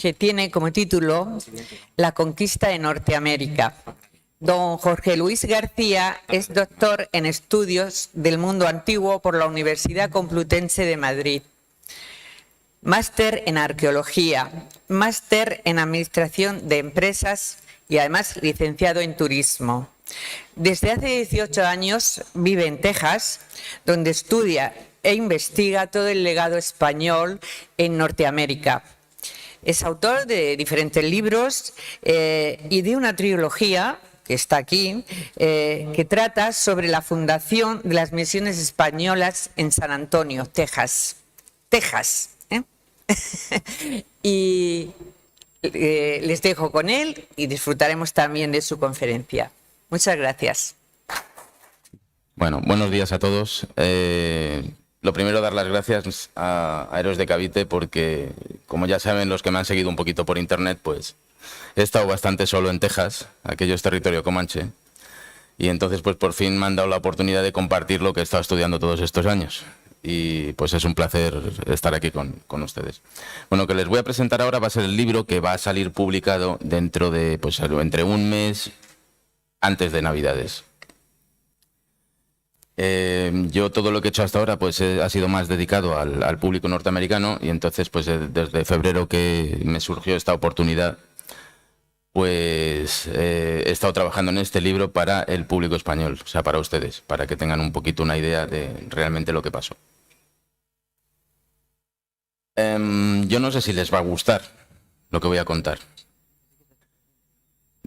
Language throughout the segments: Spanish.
que tiene como título La conquista de Norteamérica. Don Jorge Luis García es doctor en estudios del mundo antiguo por la Universidad Complutense de Madrid. Máster en arqueología, máster en administración de empresas y además licenciado en turismo. Desde hace 18 años vive en Texas, donde estudia e investiga todo el legado español en Norteamérica. Es autor de diferentes libros y de una trilogía que está aquí, que trata sobre la fundación de las misiones españolas en San Antonio, Texas. Y les dejo con él y disfrutaremos también de su conferencia. Muchas gracias. Bueno, buenos días a todos. Lo primero, dar las gracias a Héroes de Cavite porque, como ya saben los que me han seguido un poquito por internet, pues he estado bastante solo en Texas, aquello es territorio comanche, y entonces pues por fin me han dado la oportunidad de compartir lo que he estado estudiando todos estos años. Y pues es un placer estar aquí con ustedes. Bueno, lo que les voy a presentar ahora va a ser el libro que va a salir publicado dentro de, pues entre un mes antes de Navidades. Yo todo lo que he hecho hasta ahora pues ha sido más dedicado al público norteamericano y entonces pues desde febrero que me surgió esta oportunidad pues he estado trabajando en este libro para el público español, o sea, para ustedes, para que tengan un poquito una idea de realmente lo que pasó. Yo no sé si les va a gustar lo que voy a contar.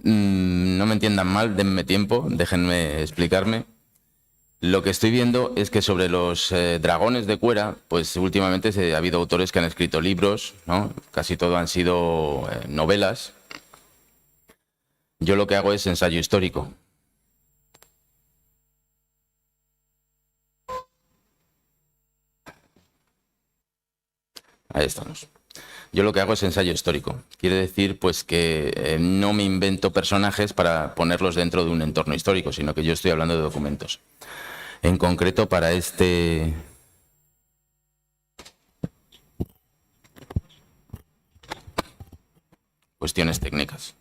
No me entiendan mal, denme tiempo, déjenme explicarme. Lo que estoy viendo es que sobre los dragones de Cuera, pues últimamente ha habido autores que han escrito libros, ¿no? Casi todo han sido novelas. Yo lo que hago es ensayo histórico. Ahí estamos. Yo lo que hago es ensayo histórico. Quiere decir pues que no me invento personajes para ponerlos dentro de un entorno histórico, sino que yo estoy hablando de documentos. En concreto para cuestiones técnicas.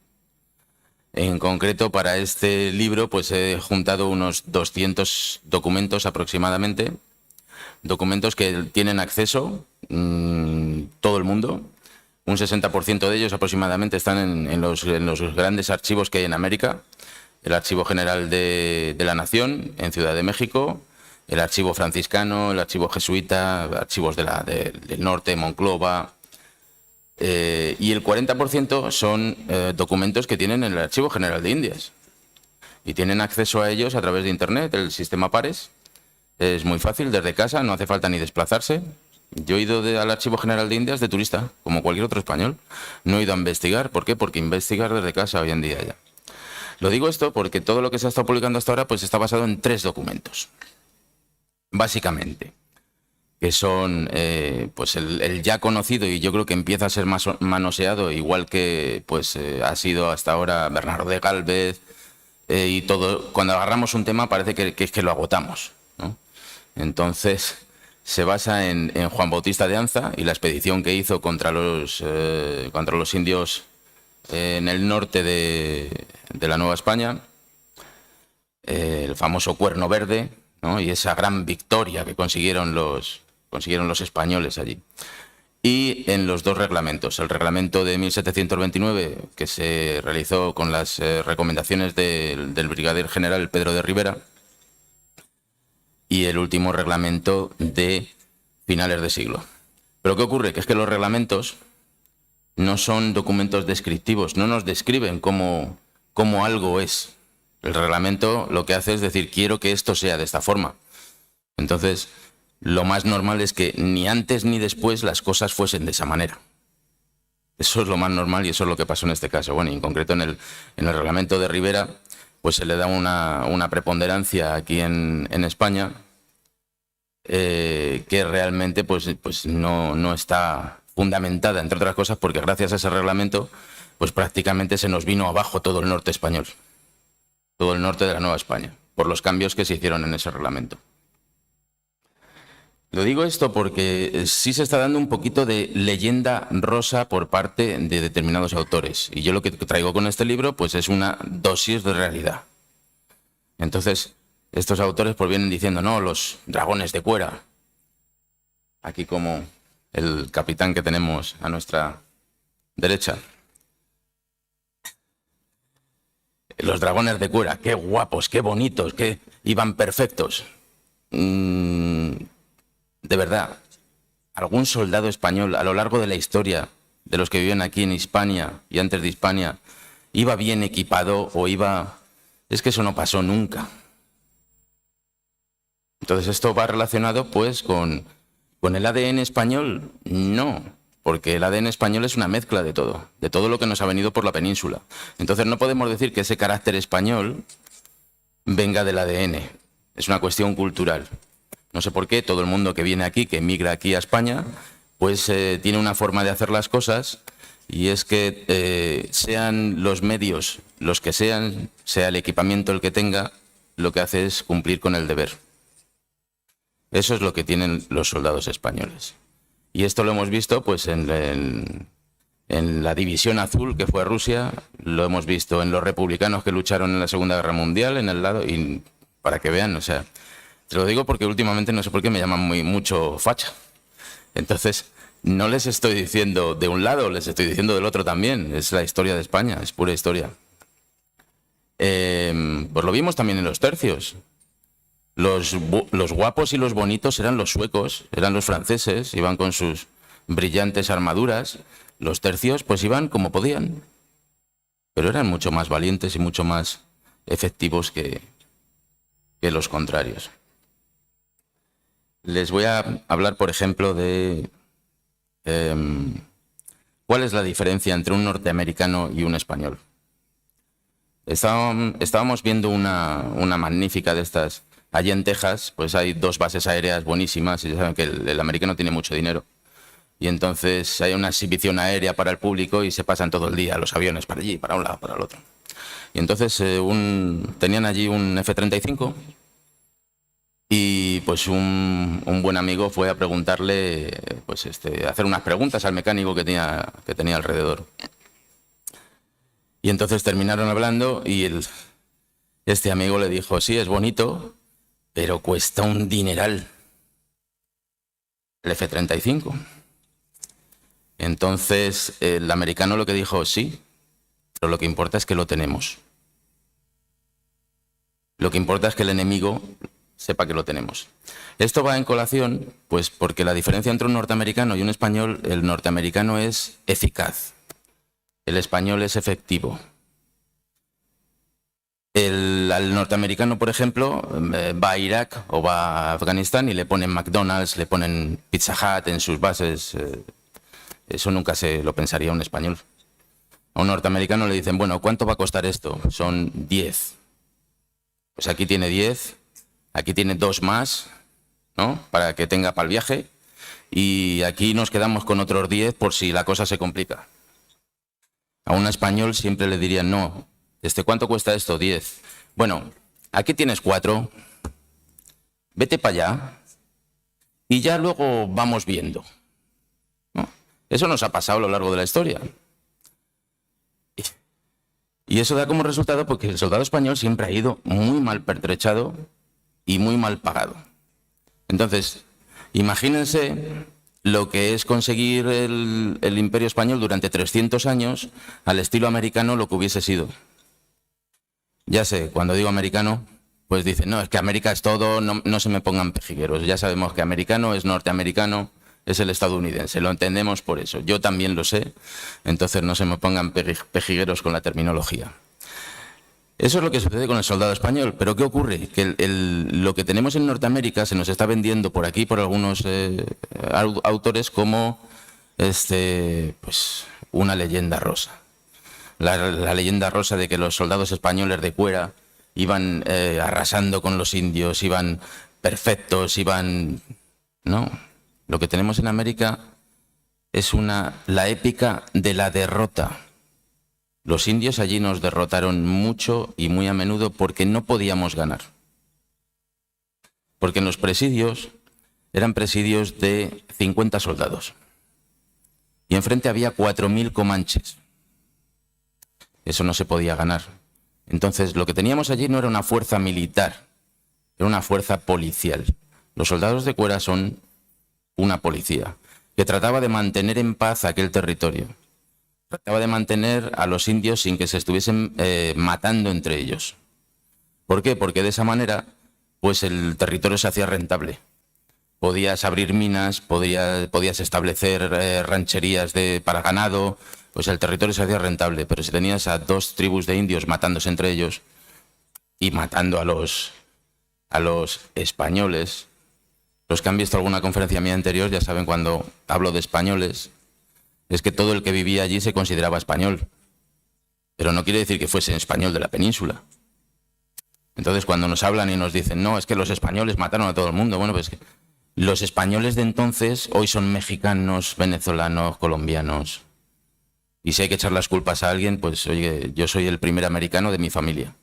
En concreto para este libro pues he juntado unos 200 documentos aproximadamente, documentos que tienen acceso todo el mundo. Un 60% de ellos aproximadamente están en los grandes archivos que hay en América. El Archivo General de la Nación en Ciudad de México, el Archivo Franciscano, el Archivo Jesuita, archivos del norte, Monclova, y el 40% son documentos que tienen en el Archivo General de Indias. Y tienen acceso a ellos a través de Internet, el sistema Pares. Es muy fácil, desde casa, no hace falta ni desplazarse. Yo he ido al Archivo General de Indias de turista, como cualquier otro español. No he ido a investigar. ¿Por qué? Porque investigar desde casa hoy en día ya. Lo digo esto porque todo lo que se ha estado publicando hasta ahora pues está basado en 3 documentos, básicamente, que son pues el ya conocido y yo creo que empieza a ser más manoseado, igual que pues ha sido hasta ahora Bernardo de Gálvez, y todo. Cuando agarramos un tema parece que lo agotamos, ¿no? Entonces se basa en Juan Bautista de Anza y la expedición que hizo contra los indios en el norte de la Nueva España, el famoso Cuerno Verde, ¿no? Y esa gran victoria que consiguieron los españoles allí. Y en los 2 reglamentos, el reglamento de 1729, que se realizó con las recomendaciones del brigadier general Pedro de Rivera, y el último reglamento de finales de siglo. Pero ¿qué ocurre? Que es que los reglamentos no son documentos descriptivos, no nos describen cómo algo es. El reglamento lo que hace es decir, quiero que esto sea de esta forma. Entonces, lo más normal es que ni antes ni después las cosas fuesen de esa manera. Eso es lo más normal y eso es lo que pasó en este caso. Bueno, y en concreto en el reglamento de Rivera, pues se le da una preponderancia aquí en España que realmente pues no está fundamentada, entre otras cosas, porque gracias a ese reglamento pues prácticamente se nos vino abajo todo el norte español, todo el norte de la Nueva España, por los cambios que se hicieron en ese reglamento. Lo digo esto porque sí se está dando un poquito de leyenda rosa por parte de determinados autores. Y yo lo que traigo con este libro pues es una dosis de realidad. Entonces, estos autores pues vienen diciendo, no, los dragones de Cuera. Aquí como el capitán que tenemos a nuestra derecha. Los dragones de Cuera, qué guapos, qué bonitos, qué iban perfectos. De verdad, algún soldado español a lo largo de la historia de los que viven aquí en Hispania y antes de Hispania iba bien equipado o iba... Es que eso no pasó nunca. Entonces esto va relacionado pues con el ADN español. No, porque el ADN español es una mezcla de todo lo que nos ha venido por la península. Entonces no podemos decir que ese carácter español venga del ADN. Es una cuestión cultural. No sé por qué todo el mundo que viene aquí, que emigra aquí a España, pues tiene una forma de hacer las cosas, y es que sean los medios los que sean, sea el equipamiento el que tenga, lo que hace es cumplir con el deber. Eso es lo que tienen los soldados españoles. Y esto lo hemos visto pues en la división azul que fue Rusia, lo hemos visto en los republicanos que lucharon en la Segunda Guerra Mundial, en el lado, y para que vean, o sea... Te lo digo porque últimamente no sé por qué me llaman mucho facha. Entonces, no les estoy diciendo de un lado, les estoy diciendo del otro también. Es la historia de España, es pura historia. Pues lo vimos también en los tercios. Los guapos y los bonitos eran los suecos, eran los franceses, iban con sus brillantes armaduras. Los tercios pues iban como podían, pero eran mucho más valientes y mucho más efectivos que los contrarios. Les voy a hablar, por ejemplo, de cuál es la diferencia entre un norteamericano y un español. Estábamos viendo una magnífica de estas. Allí en Texas, pues hay 2 bases aéreas buenísimas, y ya saben que el americano tiene mucho dinero. Y entonces hay una exhibición aérea para el público y se pasan todo el día los aviones para allí, para un lado, para el otro. Y entonces tenían allí un F-35. Y pues un buen amigo fue a preguntarle, pues a hacer unas preguntas al mecánico que tenía alrededor. Y entonces terminaron hablando y este amigo le dijo, sí, es bonito, pero cuesta un dineral. El F-35. Entonces el americano lo que dijo, sí, pero lo que importa es que lo tenemos. Lo que importa es que el enemigo sepa que lo tenemos. Esto va en colación, pues porque la diferencia entre un norteamericano y un español, el norteamericano es eficaz, el español es efectivo. Al norteamericano, por ejemplo, va a Irak o va a Afganistán y le ponen McDonald's, le ponen Pizza Hut en sus bases. Eso nunca se lo pensaría un español. A un norteamericano le dicen, bueno, ¿cuánto va a costar esto? Son 10. Pues aquí tiene 10. Aquí tiene 2 más, ¿no? Para que tenga para el viaje. Y aquí nos quedamos con otros 10 por si la cosa se complica. A un español siempre le dirían, no, ¿cuánto cuesta esto? 10. Bueno, aquí tienes 4. Vete para allá. Y ya luego vamos viendo, ¿no? Eso nos ha pasado a lo largo de la historia. Y eso da como resultado porque el soldado español siempre ha ido muy mal pertrechado y muy mal pagado. Entonces, imagínense lo que es conseguir el Imperio Español durante 300 años al estilo americano, lo que hubiese sido. Ya sé, cuando digo americano, pues dicen, no, es que América es todo, no se me pongan pejigueros. Ya sabemos que americano es norteamericano, es el estadounidense, lo entendemos por eso. Yo también lo sé, entonces no se me pongan pejigueros con la terminología. Eso es lo que sucede con el soldado español. Pero ¿qué ocurre? Que lo que tenemos en Norteamérica se nos está vendiendo por aquí por algunos autores como pues una leyenda rosa. La leyenda rosa de que los soldados españoles de Cuera iban arrasando con los indios, iban perfectos, iban... No, lo que tenemos en América es la épica de la derrota. Los indios allí nos derrotaron mucho y muy a menudo porque no podíamos ganar. Porque en los presidios eran presidios de 50 soldados. Y enfrente había 4.000 comanches. Eso no se podía ganar. Entonces, lo que teníamos allí no era una fuerza militar, era una fuerza policial. Los soldados de Cuera son una policía que trataba de mantener en paz aquel territorio. Trataba de mantener a los indios sin que se estuviesen matando entre ellos. ¿Por qué? Porque de esa manera, pues el territorio se hacía rentable. Podías abrir minas, podías establecer rancherías para ganado, pues el territorio se hacía rentable. Pero si tenías a 2 tribus de indios matándose entre ellos y matando a los españoles, los que han visto alguna conferencia mía anterior ya saben cuando hablo de españoles, es que todo el que vivía allí se consideraba español. Pero no quiere decir que fuese español de la península. Entonces cuando nos hablan y nos dicen, no, es que los españoles mataron a todo el mundo, bueno, pues que los españoles de entonces hoy son mexicanos, venezolanos, colombianos. Y si hay que echar las culpas a alguien, pues oye, yo soy el primer americano de mi familia.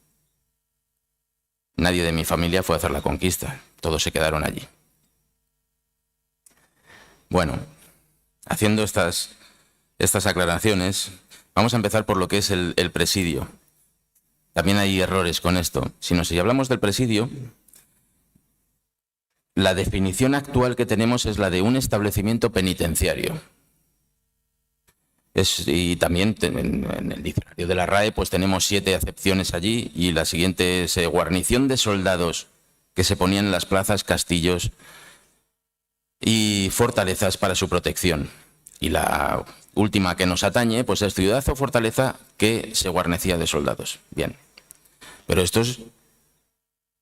Nadie de mi familia fue a hacer la conquista, todos se quedaron allí. Bueno, haciendo estas aclaraciones, vamos a empezar por lo que es el presidio. También hay errores con esto. Si hablamos del presidio, la definición actual que tenemos es la de un establecimiento penitenciario. Y también en el diccionario de la RAE pues tenemos 7 acepciones allí, y la siguiente es guarnición de soldados que se ponían en las plazas, castillos y fortalezas para su protección. Y la última que nos atañe pues es ciudad o fortaleza que se guarnecía de soldados. Bien, pero esto es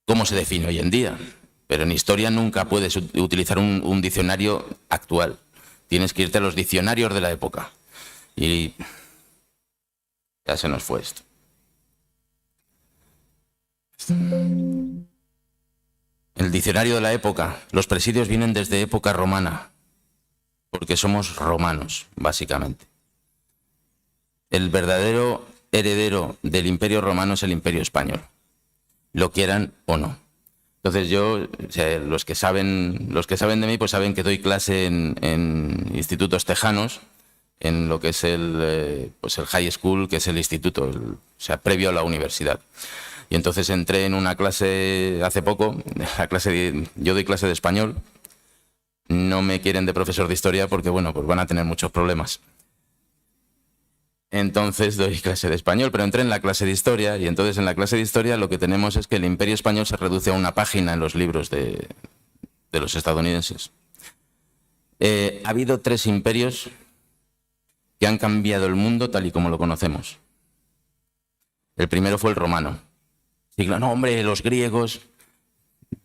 cómo se define hoy en día. Pero en historia nunca puedes utilizar un diccionario actual. Tienes que irte a los diccionarios de la época. Y ya se nos fue esto. El diccionario de la época, los presidios vienen desde época romana, porque somos romanos, básicamente. El verdadero heredero del Imperio Romano es el Imperio Español, lo quieran o no. Entonces yo, o sea, los que saben de mí, pues saben que doy clase en institutos tejanos, en lo que es el high school, que es el instituto, o sea, previo a la universidad. Y entonces entré en una clase hace poco, yo doy clase de español, no me quieren de profesor de historia porque, bueno, pues van a tener muchos problemas. Entonces doy clase de español, pero entré en la clase de historia, y entonces en la clase de historia lo que tenemos es que el Imperio Español se reduce a una página en los libros de los estadounidenses. Ha habido 3 imperios que han cambiado el mundo tal y como lo conocemos. El primero fue el romano. Y no, hombre, los griegos.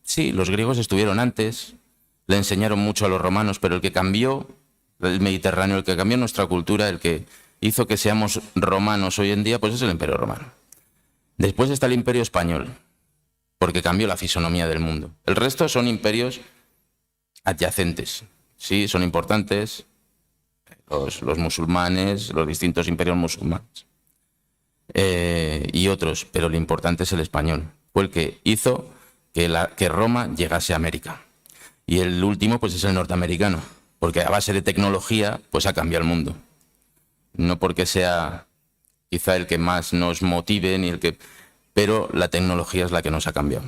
Sí, los griegos estuvieron antes, le enseñaron mucho a los romanos, pero el que cambió el Mediterráneo, el que cambió nuestra cultura, el que hizo que seamos romanos hoy en día, pues es el Imperio Romano. Después está el Imperio Español, porque cambió la fisonomía del mundo. El resto son imperios adyacentes. Sí, son importantes, los musulmanes, los distintos imperios musulmanes y otros, pero lo importante es el español. Fue el que hizo que Roma llegase a América. Y el último pues es el norteamericano, porque a base de tecnología pues ha cambiado el mundo. No porque sea quizá el que más nos motive, pero la tecnología es la que nos ha cambiado.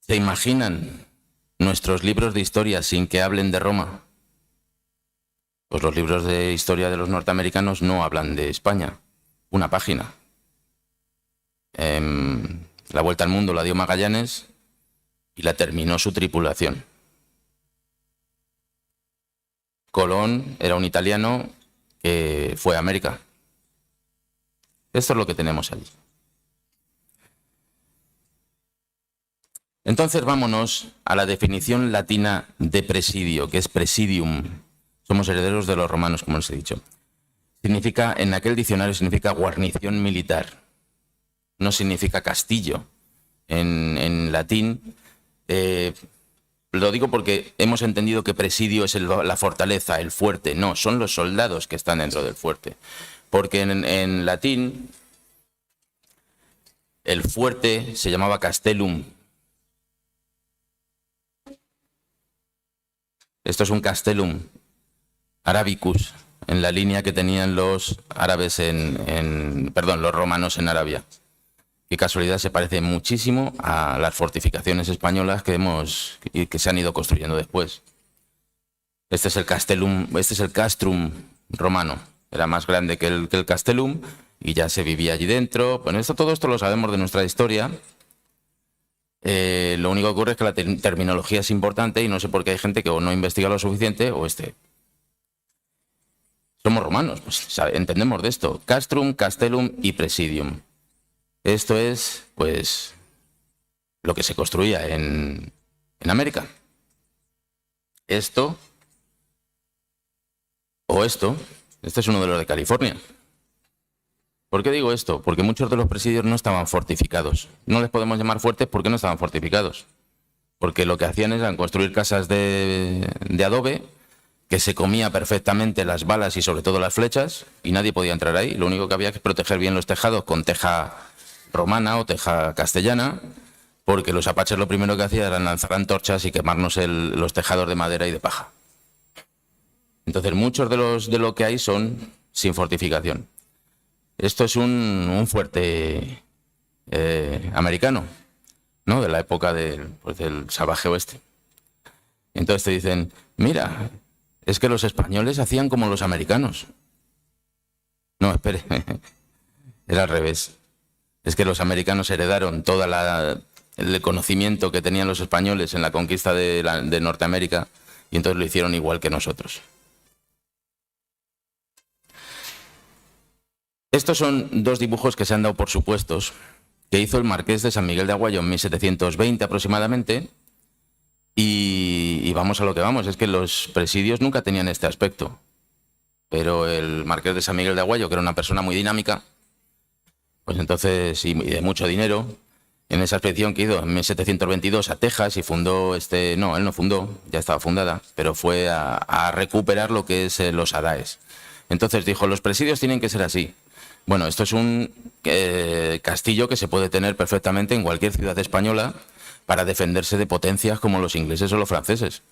¿Se imaginan nuestros libros de historia sin que hablen de Roma? Pues los libros de historia de los norteamericanos no hablan de España. Una página. La vuelta al mundo la dio Magallanes y la terminó su tripulación. Colón era un italiano que fue a América. Esto es lo que tenemos allí. Entonces vámonos a la definición latina de presidio, que es presidium. Somos herederos de los romanos, como les he dicho. En aquel diccionario significa guarnición militar. No significa castillo. En latín, lo digo porque hemos entendido que presidio es la fortaleza, el fuerte. No, son los soldados que están dentro del fuerte. Porque en latín, el fuerte se llamaba castellum. Esto es un Castellum Arabicus, en la línea que tenían los árabes los romanos en Arabia. Qué casualidad, se parece muchísimo a las fortificaciones españolas que se han ido construyendo después. Este es el Castrum romano. Era más grande que el Castellum y ya se vivía allí dentro. Bueno, todo esto lo sabemos de nuestra historia. Lo único que ocurre es que la terminología es importante y no sé por qué hay gente que o no investiga lo suficiente o Somos romanos, pues entendemos de esto. Castrum, Castellum y Presidium. Esto es, pues, lo que se construía en América. Esto o esto. Este es uno de los de California. ¿Por qué digo esto? Porque muchos de los presidios no estaban fortificados. No les podemos llamar fuertes porque no estaban fortificados. Porque lo que hacían era construir casas de adobe, que se comía perfectamente las balas y sobre todo las flechas, y nadie podía entrar ahí. Lo único que había que proteger bien los tejados con teja romana o teja castellana, porque los apaches lo primero que hacían era lanzar antorchas y quemarnos los tejados de madera y de paja. Entonces muchos de lo que hay son sin fortificación. Esto es un fuerte americano, ¿no? De la época del salvaje oeste. Entonces te dicen, mira, es que los españoles hacían como los americanos. No, espere, era al revés. Es que los americanos heredaron todo el conocimiento que tenían los españoles en la conquista de Norteamérica y entonces lo hicieron igual que nosotros. Estos son dos dibujos que se han dado por supuestos, que hizo el marqués de San Miguel de Aguayo en 1720 aproximadamente, y vamos a lo que vamos, es que los presidios nunca tenían este aspecto, pero el marqués de San Miguel de Aguayo, que era una persona muy dinámica, pues entonces, y de mucho dinero, en esa expedición que hizo en 1722 a Texas y fundó no, él no fundó, ya estaba fundada, pero fue a recuperar lo que es los adaes. Entonces dijo, los presidios tienen que ser así. Bueno, esto es un castillo que se puede tener perfectamente en cualquier ciudad española para defenderse de potencias como los ingleses o los franceses.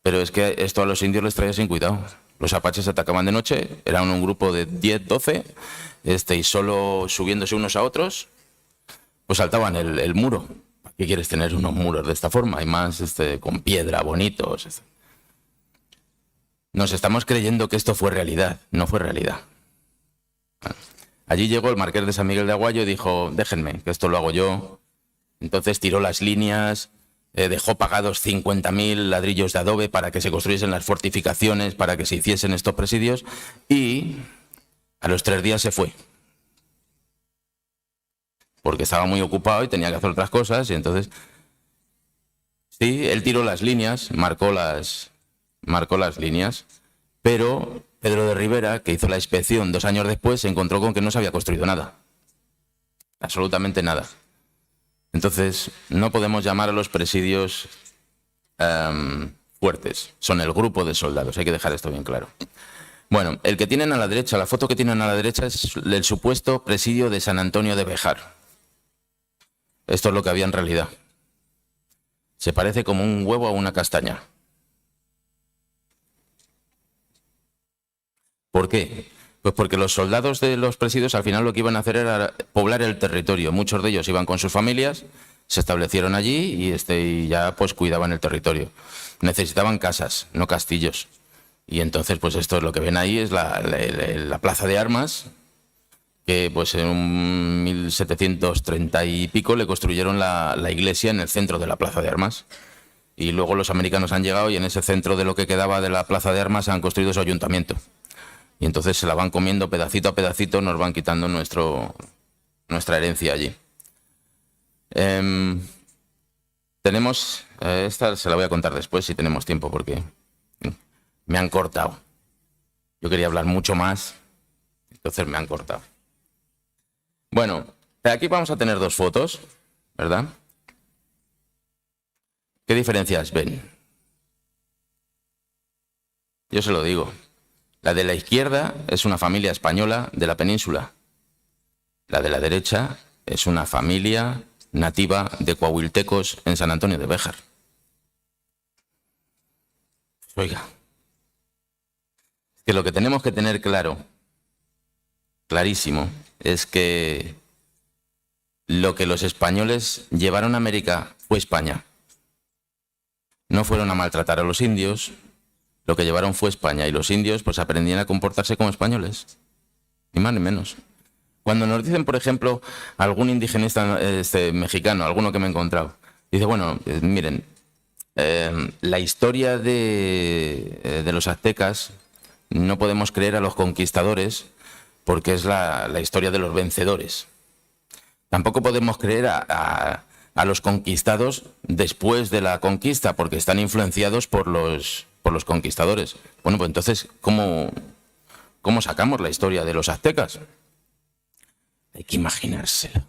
Pero es que esto a los indios les traía sin cuidado. Los apaches atacaban de noche, eran un grupo de 10, 12, y solo subiéndose unos a otros, pues saltaban el muro. ¿Qué quieres tener unos muros de esta forma? Y más con piedra, bonitos. Nos estamos creyendo que esto fue realidad. No fue realidad. Allí llegó el marqués de San Miguel de Aguayo y dijo, déjenme, que esto lo hago yo. Entonces tiró las líneas, dejó pagados 50.000 ladrillos de adobe para que se construyesen las fortificaciones, para que se hiciesen estos presidios, y a los 3 días se fue. Porque estaba muy ocupado y tenía que hacer otras cosas, y entonces, sí, él tiró las líneas, marcó las líneas, pero Pedro de Rivera, que hizo la inspección 2 años después, se encontró con que no se había construido nada. Absolutamente nada. Entonces, no podemos llamar a los presidios fuertes. Son el grupo de soldados, hay que dejar esto bien claro. Bueno, el que tienen a la derecha, la foto que tienen a la derecha es el supuesto presidio de San Antonio de Béjar. Esto es lo que había en realidad. Se parece como un huevo a una castaña. ¿Por qué? Pues porque los soldados de los presidios al final lo que iban a hacer era poblar el territorio. Muchos de ellos iban con sus familias, se establecieron allí y ya pues cuidaban el territorio. Necesitaban casas, no castillos. Y entonces pues esto es lo que ven ahí, es la plaza de armas, que pues en 1730 y pico le construyeron la iglesia en el centro de la plaza de armas. Y luego los americanos han llegado y en ese centro de lo que quedaba de la plaza de armas han construido su ayuntamiento. Y entonces se la van comiendo pedacito a pedacito, nos van quitando nuestra herencia allí. Tenemos, esta se la voy a contar después si tenemos tiempo porque me han cortado. Yo quería hablar mucho más, entonces me han cortado. Bueno, aquí vamos a tener 2 fotos, ¿verdad? ¿Qué diferencias ven? Yo se lo digo. La de la izquierda es una familia española de la península. La de la derecha es una familia nativa de coahuiltecos en San Antonio de Béjar. Oiga, que lo que tenemos que tener claro, clarísimo, es que lo que los españoles llevaron a América fue España. No fueron a maltratar a los indios, lo que llevaron fue España, y los indios pues aprendían a comportarse como españoles, ni más ni menos. Cuando nos dicen, por ejemplo, algún indigenista mexicano, alguno que me he encontrado, dice, bueno, miren, la historia de los aztecas no podemos creer a los conquistadores porque es la historia de los vencedores. Tampoco podemos creer a los conquistados después de la conquista porque están influenciados por los conquistadores. Bueno, pues entonces, ¿cómo sacamos la historia de los aztecas? Hay que imaginárselo.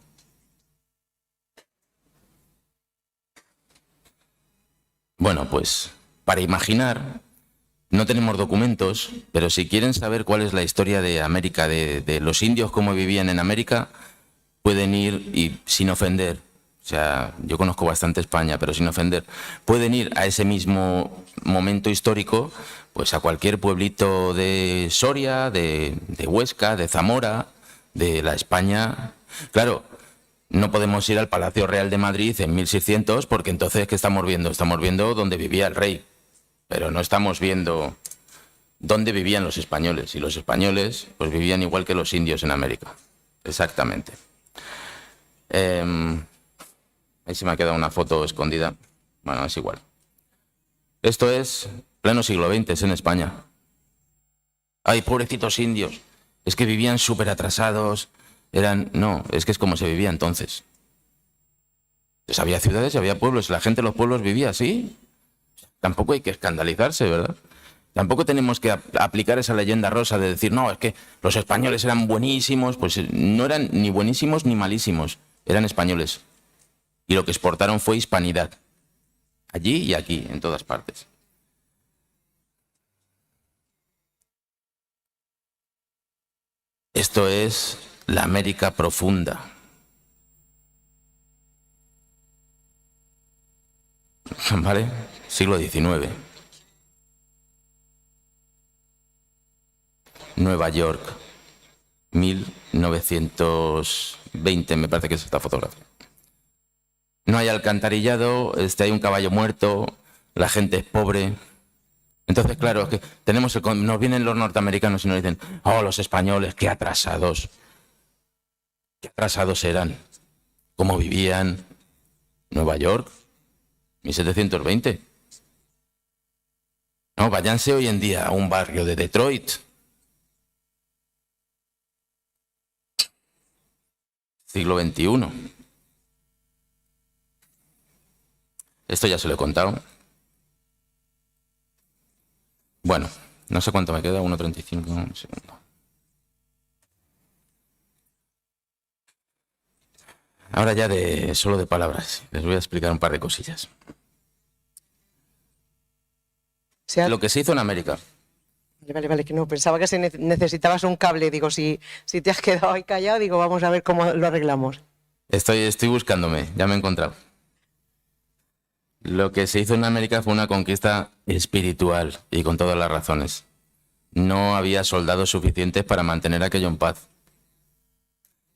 Bueno, pues para imaginar no tenemos documentos, pero si quieren saber cuál es la historia de América, de los indios, cómo vivían en América, pueden ir y sin ofender, o sea, yo conozco bastante España, pero sin ofender, pueden ir a ese mismo momento histórico, pues a cualquier pueblito de Soria, de Huesca, de Zamora, de la España. Claro, no podemos ir al Palacio Real de Madrid en 1600 porque entonces, ¿qué estamos viendo? Estamos viendo dónde vivía el rey, pero no estamos viendo dónde vivían los españoles. Y los españoles pues vivían igual que los indios en América, exactamente. Ahí se me ha quedado una foto escondida. Bueno, es igual. Esto es pleno siglo XX, es en España. Ay, pobrecitos indios. Es que vivían súper atrasados. No, es que es como se vivía entonces. Pues había ciudades y había pueblos. La gente de los pueblos vivía así. Tampoco hay que escandalizarse, ¿verdad? Tampoco tenemos que aplicar esa leyenda rosa de decir, no, es que los españoles eran buenísimos. Pues no eran ni buenísimos ni malísimos. Eran españoles. Y lo que exportaron fue hispanidad. Allí y aquí, en todas partes. Esto es la América profunda. ¿Vale? Siglo XIX. Nueva York. 1920, me parece que es esta fotografía. No hay alcantarillado, hay un caballo muerto, la gente es pobre. Entonces, claro, es que nos vienen los norteamericanos y nos dicen, oh, los españoles, qué atrasados. Qué atrasados eran. ¿Cómo vivían? Nueva York, 1720. No, váyanse hoy en día a un barrio de Detroit. Siglo XXI. Esto ya se lo he contado. Bueno, no sé cuánto me queda, 1:35, un segundo. Ahora ya solo de palabras, les voy a explicar un par de cosillas. Lo que se hizo en América. Vale, que no, pensaba que necesitabas un cable, digo, si te has quedado ahí callado, digo, vamos a ver cómo lo arreglamos. Estoy buscándome, ya me he encontrado. Lo que se hizo en América fue una conquista espiritual y con todas las razones. No había soldados suficientes para mantener aquello en paz.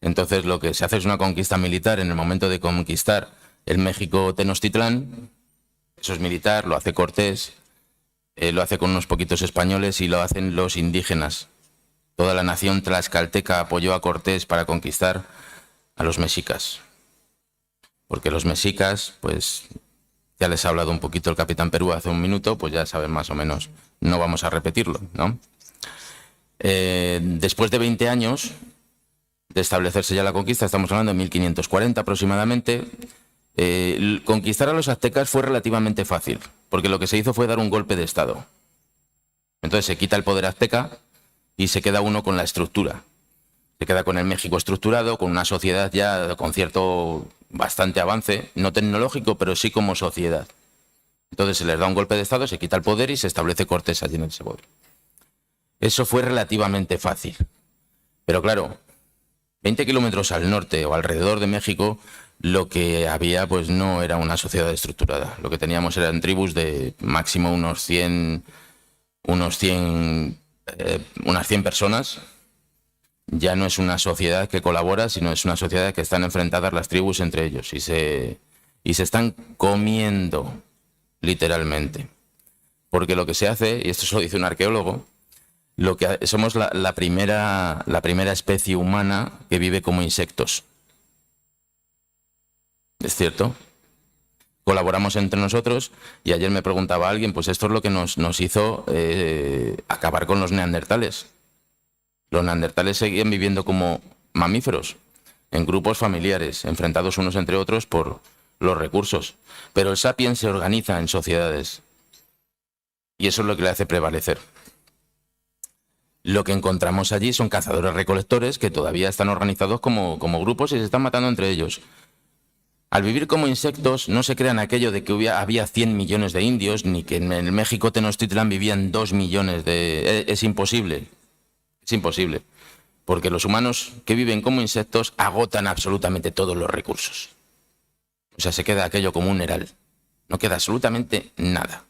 Entonces lo que se hace es una conquista militar en el momento de conquistar el México Tenochtitlán. Eso es militar, lo hace Cortés, lo hace con unos poquitos españoles y lo hacen los indígenas. Toda la nación tlaxcalteca apoyó a Cortés para conquistar a los mexicas. Porque los mexicas, pues ya les ha hablado un poquito el Capitán Perú hace un minuto, pues ya saben más o menos, no vamos a repetirlo, ¿no? Después de 20 años de establecerse ya la conquista, estamos hablando de 1540 aproximadamente, conquistar a los aztecas fue relativamente fácil, porque lo que se hizo fue dar un golpe de estado. Entonces se quita el poder azteca y se queda uno con la estructura. Se queda con el México estructurado, con una sociedad ya con cierto bastante avance, no tecnológico, pero sí como sociedad. Entonces se les da un golpe de estado, se quita el poder y se establece Cortés allí en ese poder. Eso fue relativamente fácil. Pero claro, 20 kilómetros al norte o alrededor de México lo que había pues no era una sociedad estructurada. Lo que teníamos eran tribus de máximo unas 100 personas. Ya no es una sociedad que colabora, sino es una sociedad que están enfrentadas las tribus entre ellos y se están comiendo literalmente. Porque lo que se hace, y esto se lo dice un arqueólogo, somos la primera especie humana que vive como insectos. ¿Es cierto? Colaboramos entre nosotros y ayer me preguntaba alguien, pues esto es lo que nos hizo acabar con los neandertales. Los neandertales seguían viviendo como mamíferos, en grupos familiares, enfrentados unos entre otros por los recursos. Pero el sapiens se organiza en sociedades y eso es lo que le hace prevalecer. Lo que encontramos allí son cazadores-recolectores que todavía están organizados como grupos y se están matando entre ellos. Al vivir como insectos no se crean aquello de que había 100 millones de indios, ni que en el México Tenochtitlán vivían 2 millones de... Es imposible. Es imposible. Porque los humanos que viven como insectos agotan absolutamente todos los recursos. O sea, se queda aquello como un heral. No queda absolutamente nada.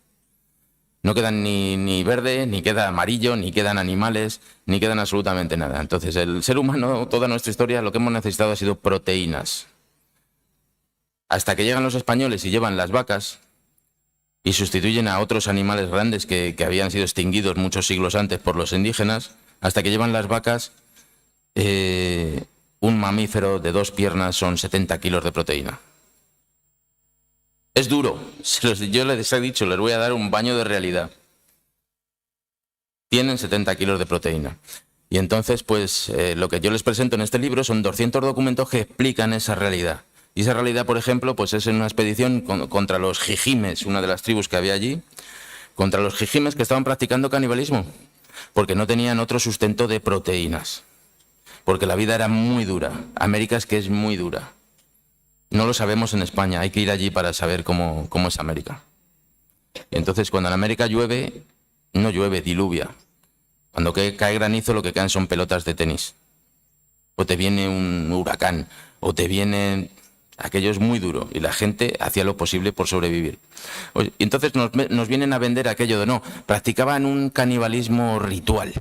No quedan ni verde, ni queda amarillo, ni quedan animales, ni quedan absolutamente nada. Entonces, el ser humano, toda nuestra historia, lo que hemos necesitado ha sido proteínas. Hasta que llegan los españoles y llevan las vacas y sustituyen a otros animales grandes que habían sido extinguidos muchos siglos antes por los indígenas, hasta que llevan las vacas, un mamífero de 2 piernas son 70 kilos de proteína. Es duro, yo les he dicho, les voy a dar un baño de realidad. Tienen 70 kilos de proteína. Y entonces, pues, lo que yo les presento en este libro son 200 documentos que explican esa realidad. Y esa realidad, por ejemplo, pues es en una expedición contra los jijimes, una de las tribus que había allí, contra los jijimes que estaban practicando canibalismo, porque no tenían otro sustento de proteínas, porque la vida era muy dura. América es que es muy dura. No lo sabemos en España, hay que ir allí para saber cómo es América. Y entonces, cuando en América llueve, no llueve, diluvia. Cuando cae granizo, lo que caen son pelotas de tenis. O te viene un huracán, o te viene... Aquello es muy duro y la gente hacía lo posible por sobrevivir. Y entonces nos vienen a vender aquello de no, practicaban un canibalismo ritual.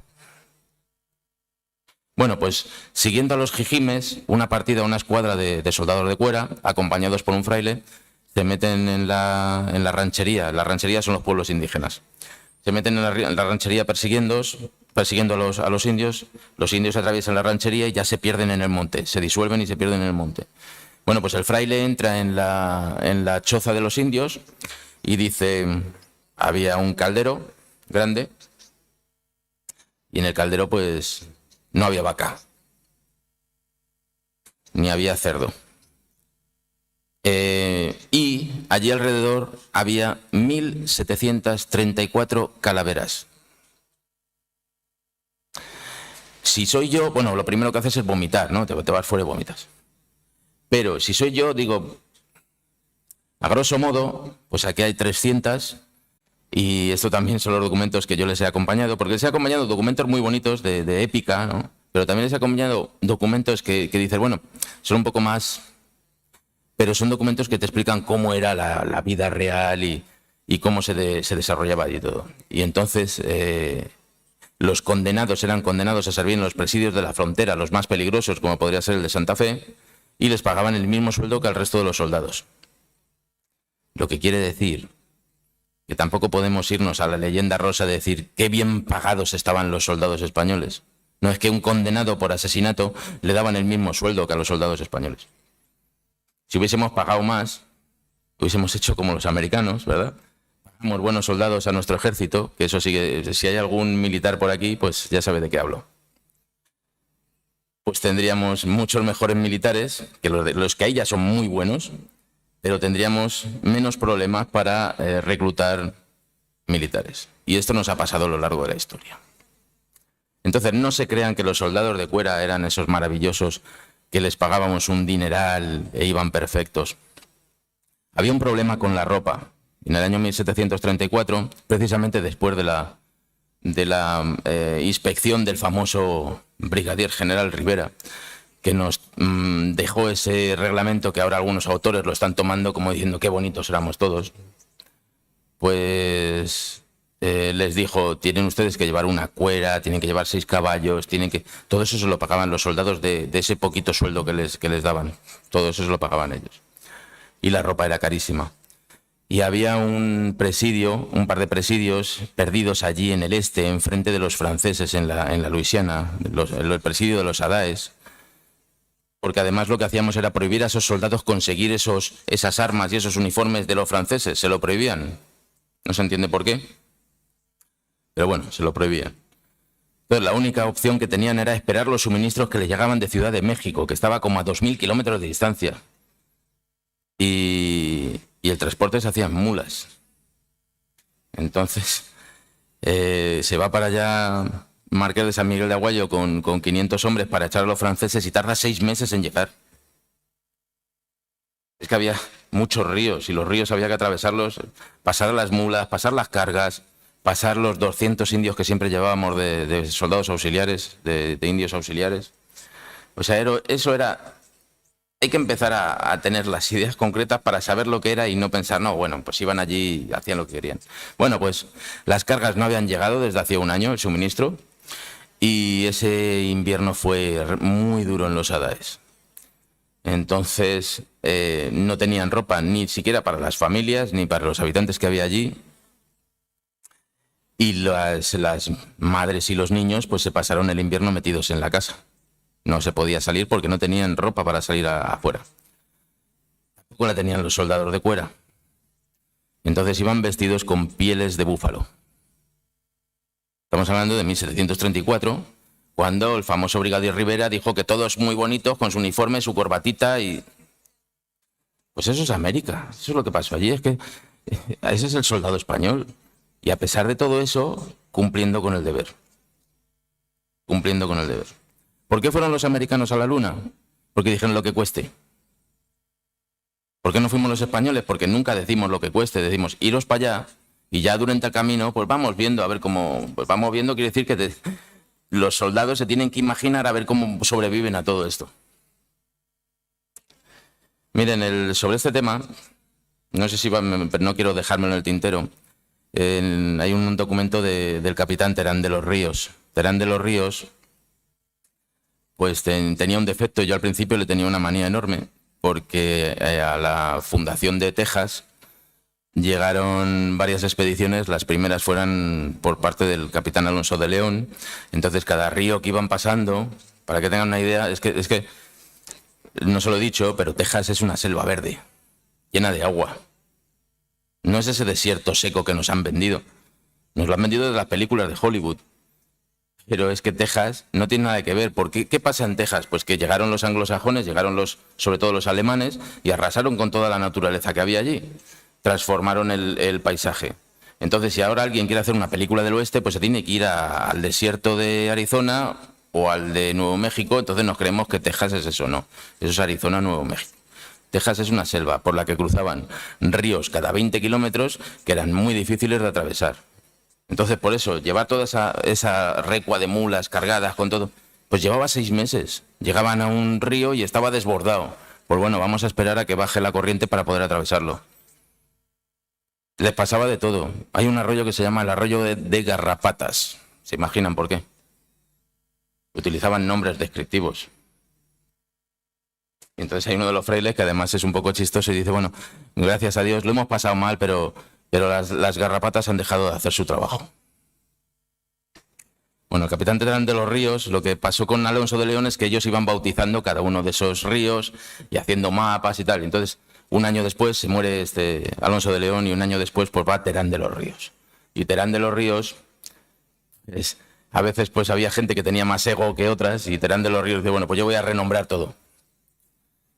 Bueno, pues siguiendo a los jijimes, una escuadra de soldados de cuera, acompañados por un fraile, se meten en la ranchería. La ranchería son los pueblos indígenas. Se meten en la ranchería persiguiendo a los indios atraviesan la ranchería y ya se pierden en el monte, se disuelven y se pierden en el monte. Bueno, pues el fraile entra en la choza de los indios y dice, había un caldero grande y en el caldero pues no había vaca, ni había cerdo. Y allí alrededor había 1.734 calaveras. Si soy yo, bueno, lo primero que haces es vomitar, ¿no? Te vas fuera y vomitas. Pero si soy yo, digo, a grosso modo, pues aquí hay 300 y esto también son los documentos que yo les he acompañado, porque les he acompañado documentos muy bonitos de épica, ¿no? Pero también les he acompañado documentos que dices, bueno, son un poco más, pero son documentos que te explican cómo era la vida real y cómo se desarrollaba y todo. Y entonces los condenados eran condenados a servir en los presidios de la frontera, los más peligrosos, como podría ser el de Santa Fe, y les pagaban el mismo sueldo que al resto de los soldados. Lo que quiere decir que tampoco podemos irnos a la leyenda rosa de decir qué bien pagados estaban los soldados españoles. No es que un condenado por asesinato le daban el mismo sueldo que a los soldados españoles. Si hubiésemos pagado más, hubiésemos hecho como los americanos, ¿verdad? Pagamos buenos soldados a nuestro ejército, que eso sí que, si hay algún militar por aquí, pues ya sabe de qué hablo. Pues tendríamos muchos mejores militares, que los que hay ya son muy buenos, pero tendríamos menos problemas para reclutar militares. Y esto nos ha pasado a lo largo de la historia. Entonces, no se crean que los soldados de cuera eran esos maravillosos que les pagábamos un dineral e iban perfectos. Había un problema con la ropa. En el año 1734, precisamente después de la inspección del famoso brigadier general Rivera, que nos dejó ese reglamento que ahora algunos autores lo están tomando como diciendo qué bonitos éramos todos, pues les dijo, tienen ustedes que llevar una cuera, tienen que llevar 6 caballos, todo eso se lo pagaban los soldados de ese poquito sueldo que les daban, todo eso se lo pagaban ellos. Y la ropa era carísima. Y había un par de presidios perdidos allí en el este, enfrente de los franceses, en la Luisiana, el presidio de los Adaes, porque además lo que hacíamos era prohibir a esos soldados conseguir esas armas y esos uniformes de los franceses, se lo prohibían. No se entiende por qué, pero bueno, se lo prohibían. Entonces la única opción que tenían era esperar los suministros que les llegaban de Ciudad de México, que estaba como a 2000 kilómetros de distancia. Y el transporte se hacía en mulas. Entonces, se va para allá Marqués de San Miguel de Aguayo con 500 hombres para echar a los franceses y tarda 6 meses en llegar. Es que había muchos ríos y los ríos había que atravesarlos, pasar a las mulas, pasar las cargas, pasar los 200 indios que siempre llevábamos de soldados auxiliares, de indios auxiliares. O sea, eso era... Hay que empezar a tener las ideas concretas para saber lo que era y no pensar, no, bueno, pues iban allí y hacían lo que querían. Bueno, pues las cargas no habían llegado desde hacía un año, el suministro, y ese invierno fue muy duro en los Adaes. Entonces, no tenían ropa ni siquiera para las familias ni para los habitantes que había allí. Y las madres y los niños pues se pasaron el invierno metidos en la casa. No se podía salir porque no tenían ropa para salir afuera. Tampoco la tenían los soldados de cuera. Entonces iban vestidos con pieles de búfalo. Estamos hablando de 1734, cuando el famoso brigadier Rivera dijo que todos muy bonitos con su uniforme, su corbatita y... Pues eso es América, eso es lo que pasó allí, es que ese es el soldado español. Y a pesar de todo eso, cumpliendo con el deber. Cumpliendo con el deber. ¿Por qué fueron los americanos a la luna? Porque dijeron lo que cueste. ¿Por qué no fuimos los españoles? Porque nunca decimos lo que cueste, decimos iros para allá y ya durante el camino pues vamos viendo a ver cómo... Pues vamos viendo quiere decir que los soldados se tienen que imaginar a ver cómo sobreviven a todo esto. Miren, sobre este tema, no sé si no quiero dejármelo en el tintero, hay un documento del capitán Terán de los Ríos. Terán de los Ríos pues tenía un defecto. Yo al principio le tenía una manía enorme porque a la fundación de Texas llegaron varias expediciones, las primeras fueron por parte del capitán Alonso de León. Entonces cada río que iban pasando, para que tengan una idea, es que no se lo he dicho, pero Texas es una selva verde, llena de agua. No es ese desierto seco que nos han vendido. Nos lo han vendido de las películas de Hollywood. Pero es que Texas no tiene nada que ver. ¿Qué pasa en Texas? Pues que llegaron los anglosajones, llegaron sobre todo los alemanes, y arrasaron con toda la naturaleza que había allí. Transformaron el paisaje. Entonces, si ahora alguien quiere hacer una película del oeste, pues se tiene que ir al desierto de Arizona o al de Nuevo México. Entonces nos creemos que Texas es eso, no. Eso es Arizona, Nuevo México. Texas es una selva por la que cruzaban ríos cada 20 kilómetros que eran muy difíciles de atravesar. Entonces, por eso, llevar toda esa recua de mulas cargadas con todo, pues llevaba 6 meses. Llegaban a un río y estaba desbordado. Pues bueno, vamos a esperar a que baje la corriente para poder atravesarlo. Les pasaba de todo. Hay un arroyo que se llama el arroyo de Garrapatas. ¿Se imaginan por qué? Utilizaban nombres descriptivos. Y entonces hay uno de los frailes que además es un poco chistoso y dice, bueno, gracias a Dios lo hemos pasado mal, pero las garrapatas han dejado de hacer su trabajo. Bueno, el capitán Terán de los Ríos, lo que pasó con Alonso de León es que ellos iban bautizando cada uno de esos ríos y haciendo mapas y tal. Y entonces, un año después se muere Alonso de León y un año después pues va Terán de los Ríos. Y Terán de los Ríos, a veces pues había gente que tenía más ego que otras y Terán de los Ríos dice, bueno, pues yo voy a renombrar todo.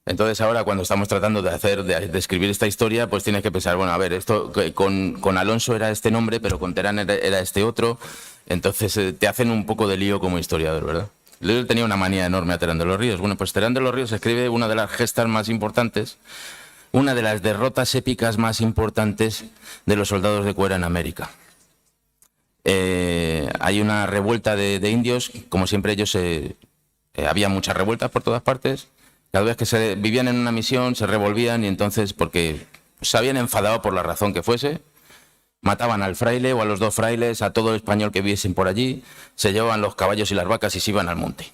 Entonces ahora cuando estamos tratando de escribir esta historia, pues tienes que pensar, bueno, a ver, esto con Alonso era este nombre, pero con Terán era este otro. Entonces te hacen un poco de lío como historiador, ¿verdad? Él tenía una manía enorme a Terán de los Ríos. Bueno, pues Terán de los Ríos escribe una de las gestas más importantes, una de las derrotas épicas más importantes de los soldados de cuera en América. Hay una revuelta de indios, como siempre ellos había muchas revueltas por todas partes. Cada vez que se vivían en una misión se revolvían y entonces, porque se habían enfadado por la razón que fuese, mataban al fraile o a los 2 frailes, a todo español que viviesen por allí, se llevaban los caballos y las vacas y se iban al monte.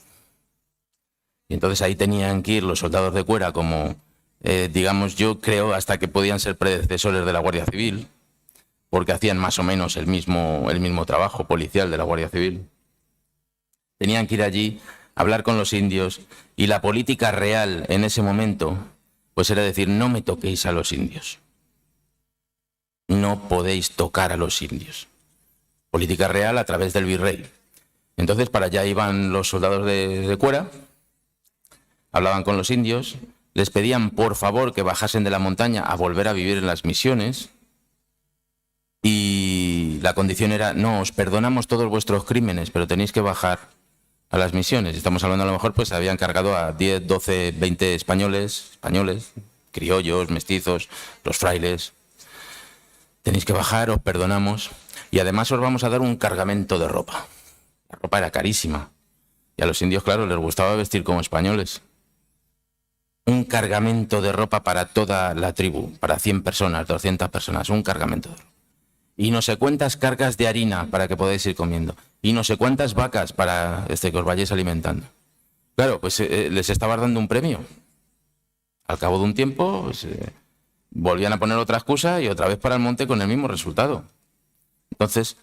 Y entonces ahí tenían que ir los soldados de Cuera como, digamos, yo creo hasta que podían ser predecesores de la Guardia Civil, porque hacían más o menos el mismo trabajo policial de la Guardia Civil. Tenían que ir allí, hablar con los indios, y la política real en ese momento pues era decir, no me toquéis a los indios. No podéis tocar a los indios. Política real a través del virrey. Entonces para allá iban los soldados de Cuera, hablaban con los indios, les pedían por favor que bajasen de la montaña a volver a vivir en las misiones, y la condición era, no, os perdonamos todos vuestros crímenes, pero tenéis que bajar a las misiones. Estamos hablando a lo mejor, pues habían cargado a 10, 12, 20 españoles, criollos, mestizos, los frailes. Tenéis que bajar, os perdonamos, y además os vamos a dar un cargamento de ropa. La ropa era carísima, y a los indios, claro, les gustaba vestir como españoles. Un cargamento de ropa para toda la tribu, para 100 personas, 200 personas, un cargamento de ropa. Y no sé cuántas cargas de harina para que podáis ir comiendo. Y no sé cuántas vacas para que os vayáis alimentando. Claro, pues les estabas dando un premio. Al cabo de un tiempo, pues, volvían a poner otra excusa y otra vez para el monte con el mismo resultado. Entonces,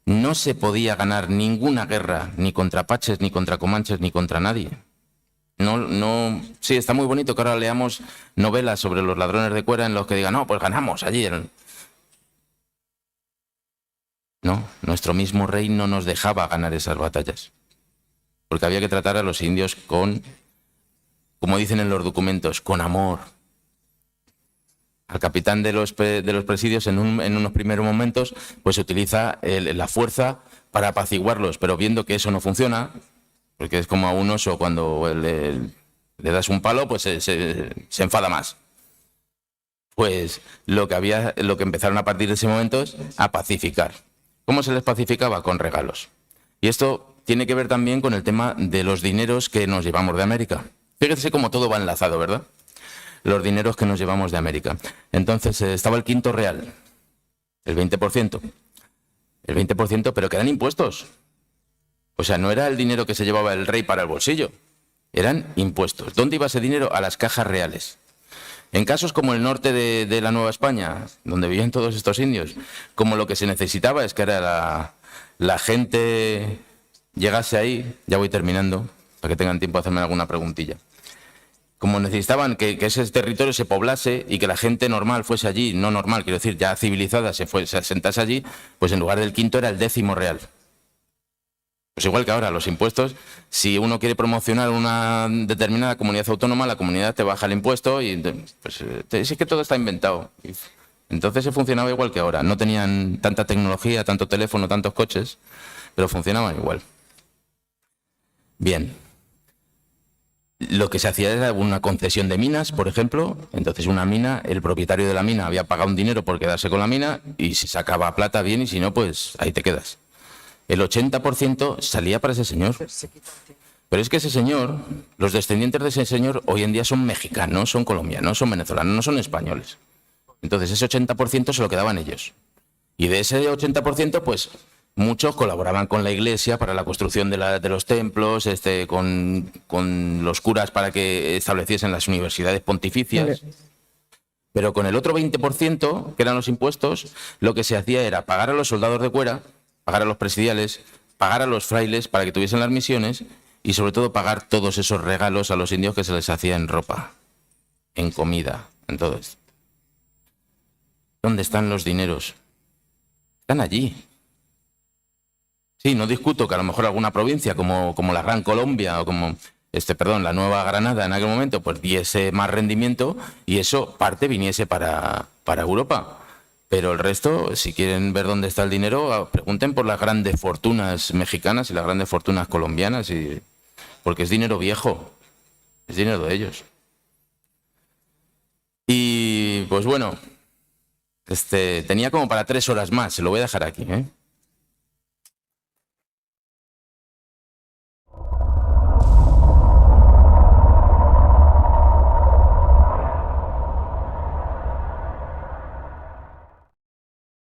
no se podía ganar ninguna guerra, ni contra apaches, ni contra comanches, ni contra nadie. Sí, está muy bonito que ahora leamos novelas sobre los ladrones de Cuera en los que digan, no, pues ganamos allí. No, nuestro mismo rey no nos dejaba ganar esas batallas, porque había que tratar a los indios con, como dicen en los documentos, con amor. Al capitán de los presidios en unos primeros momentos pues se utiliza la fuerza para apaciguarlos, pero viendo que eso no funciona, porque es como a un oso cuando le das un palo, pues se enfada más. Pues lo que empezaron a partir de ese momento es a pacificar. ¿Cómo se les pacificaba? Con regalos. Y esto tiene que ver también con el tema de los dineros que nos llevamos de América. Fíjese cómo todo va enlazado, ¿verdad? Los dineros que nos llevamos de América. Entonces estaba el quinto real, el 20%. El 20%, pero que eran impuestos. O sea, no era el dinero que se llevaba el rey para el bolsillo. Eran impuestos. ¿Dónde iba ese dinero? A las cajas reales. En casos como el norte de la Nueva España, donde vivían todos estos indios, como lo que se necesitaba es que era la gente llegase ahí, ya voy terminando, para que tengan tiempo de hacerme alguna preguntilla. Como necesitaban que ese territorio se poblase y que la gente normal fuese allí, no normal, quiero decir, ya civilizada, se asentase allí, pues en lugar del quinto era el 10º real. Pues igual que ahora, los impuestos, si uno quiere promocionar una determinada comunidad autónoma, la comunidad te baja el impuesto y pues es que todo está inventado. Entonces se funcionaba igual que ahora. No tenían tanta tecnología, tanto teléfono, tantos coches, pero funcionaban igual. Bien. Lo que se hacía era una concesión de minas, por ejemplo. Entonces una mina, el propietario de la mina había pagado un dinero por quedarse con la mina y si sacaba plata bien y si no, pues ahí te quedas. El 80% salía para ese señor. Pero es que ese señor, los descendientes de ese señor hoy en día son mexicanos, son colombianos, son venezolanos, no son españoles. Entonces ese 80% se lo quedaban ellos. Y de ese 80%, pues muchos colaboraban con la iglesia para la construcción de los templos, con los curas para que estableciesen las universidades pontificias. Pero con el otro 20%, que eran los impuestos, lo que se hacía era pagar a los soldados de Cuera, pagar a los presidiales, pagar a los frailes para que tuviesen las misiones y sobre todo pagar todos esos regalos a los indios que se les hacía en ropa, en comida, en todo esto. ¿Dónde están los dineros? Están allí. Sí, no discuto que a lo mejor alguna provincia como la Gran Colombia o como la Nueva Granada en aquel momento pues diese más rendimiento y eso parte viniese para Europa. Pero el resto, si quieren ver dónde está el dinero, pregunten por las grandes fortunas mexicanas y las grandes fortunas colombianas, porque es dinero viejo, es dinero de ellos. Y pues bueno, tenía como para 3 horas más, se lo voy a dejar aquí, ¿eh?